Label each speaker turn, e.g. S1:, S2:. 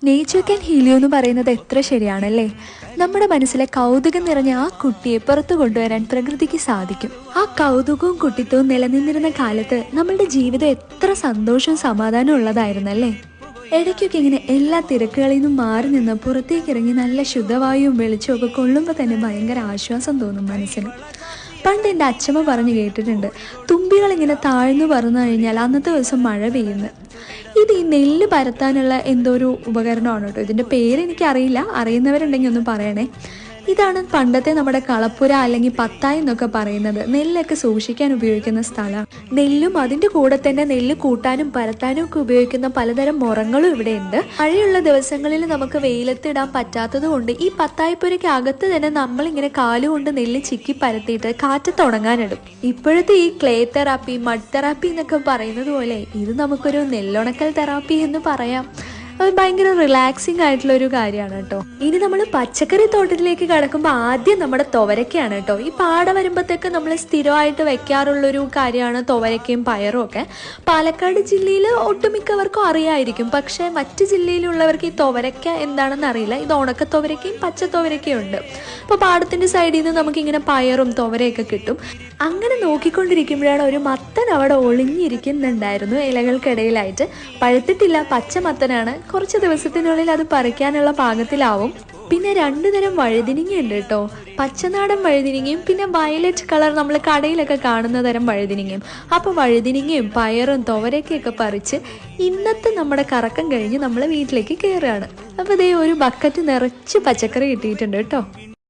S1: Nature can heal U എന്ന് പറയുന്നത് എത്ര ശരിയാണല്ലേ. നമ്മുടെ മനസ്സിലെ കൗതുകം നിറഞ്ഞ ആ കുട്ടിയെ പുറത്തു കൊണ്ടുവരാൻ പ്രകൃതിക്ക് സാധിക്കും. ആ കൗതുകവും കുട്ടിത്വവും നിലനിന്നിരുന്ന കാലത്ത് നമ്മളുടെ ജീവിതം എത്ര സന്തോഷവും സമാധാനവും ഉള്ളതായിരുന്നല്ലേ. ഇടയ്ക്കൊക്കെ ഇങ്ങനെ എല്ലാ തിരക്കുകളിൽ നിന്നും മാറി നിന്ന് പുറത്തേക്ക് ഇറങ്ങി നല്ല ശുദ്ധവായുവും വെളിച്ചവും ഒക്കെ കൊള്ളുമ്പോൾ തന്നെ ഭയങ്കര ആശ്വാസം തോന്നും മനസ്സിന്. പണ്ട് എൻ്റെ അച്ഛമ്മ പറഞ്ഞു കേട്ടിട്ടുണ്ട്, തുമ്പികളിങ്ങനെ താഴ്ന്നു പറന്നു കഴിഞ്ഞാൽ അന്നത്തെ ദിവസം മഴ പെയ്യുന്നു. ഇത് ഈ നെല്ല് പരത്താനുള്ള എന്തോ ഒരു ഉപകരണമാണ് കേട്ടോ. ഇതിൻ്റെ പേരെനിക്കറിയില്ല, അറിയുന്നവരുണ്ടെങ്കിൽ ഒന്ന് പറയണേ. ഇതാണ് പണ്ടത്തെ നമ്മുടെ കളപ്പുര അല്ലെങ്കിൽ പത്തായി എന്നൊക്കെ പറയുന്നത്. നെല്ലൊക്കെ സൂക്ഷിക്കാൻ ഉപയോഗിക്കുന്ന സ്ഥലമാണ്. നെല്ലും അതിൻ്റെ കൂടെ തന്നെ നെല്ല് കൂട്ടാനും പരത്താനും ഒക്കെ ഉപയോഗിക്കുന്ന പലതരം മുറങ്ങളും ഇവിടെ ഉണ്ട്. മഴയുള്ള ദിവസങ്ങളിൽ നമുക്ക് വെയിലത്തിടാൻ പറ്റാത്തത് കൊണ്ട് ഈ പത്തായിപ്പുരയ്ക്ക് അകത്ത് തന്നെ നമ്മളിങ്ങനെ കാലുകൊണ്ട് നെല്ല് ചിക്കി പരത്തിയിട്ട് കാറ്റത്ത് ഉണങ്ങാനിടും. ഇപ്പോഴത്തെ ഈ ക്ലേ തെറാപ്പി, മഡ് തെറാപ്പി എന്നൊക്കെ പറയുന്നത് പോലെ ഇത് നമുക്കൊരു നെല്ലുണക്കൽ തെറാപ്പി എന്ന് പറയാം. അത് ഭയങ്കര റിലാക്സിങ് ആയിട്ടുള്ള ഒരു കാര്യമാണ് കേട്ടോ. ഇനി നമ്മൾ പച്ചക്കറി തോട്ടത്തിലേക്ക് കടക്കുമ്പോൾ ആദ്യം നമ്മുടെ തുവരക്കയാണ് കേട്ടോ. ഈ പാട വരുമ്പോഴത്തേക്ക് നമ്മൾ സ്ഥിരമായിട്ട് വെക്കാറുള്ളൊരു കാര്യമാണ് തുവരക്കയും പയറും ഒക്കെ. പാലക്കാട് ജില്ലയിൽ ഒട്ടുമിക്കവർക്കും അറിയായിരിക്കും, പക്ഷേ മറ്റ് ജില്ലയിലുള്ളവർക്ക് ഈ തുവരക്ക എന്താണെന്ന് അറിയില്ല. ഇത് ഉണക്ക തുവരക്കയും പച്ച തുവരക്കയും ഉണ്ട്. അപ്പോൾ പാടത്തിൻ്റെ സൈഡിൽ നിന്ന് നമുക്കിങ്ങനെ പയറും തുവരയൊക്കെ കിട്ടും. അങ്ങനെ നോക്കിക്കൊണ്ടിരിക്കുമ്പോഴാണ് ഒരു മത്തൻ അവിടെ ഒളിഞ്ഞിരിക്കുന്നുണ്ടായിരുന്നു ഇലകൾക്കിടയിലായിട്ട്. പഴുത്തിട്ടില്ല, പച്ച മത്തനാണ്. കുറച്ച് ദിവസത്തിനുള്ളിൽ അത് പറിക്കാനുള്ള പാകത്തിലാവും. പിന്നെ 2 തരം വഴുതിനിങ്ങ ഉണ്ട് കേട്ടോ. പച്ചനാടൻ വഴുതിനിങ്ങയും പിന്നെ വയലറ്റ് കളർ നമ്മൾ കടയിലൊക്കെ കാണുന്ന തരം വഴുതിനിങ്ങയും. അപ്പോൾ വഴുതിനിങ്ങയും പയറും തുവരയൊക്കെ പറിച്ച് ഇന്നത്തെ നമ്മുടെ കറക്കം കഴിഞ്ഞ് നമ്മൾ വീട്ടിലേക്ക് കയറുകയാണ്. അപ്പോൾ ദേ ഒരു ബക്കറ്റ് നിറച്ച് പച്ചക്കറി കിട്ടിയിട്ടുണ്ട് കേട്ടോ.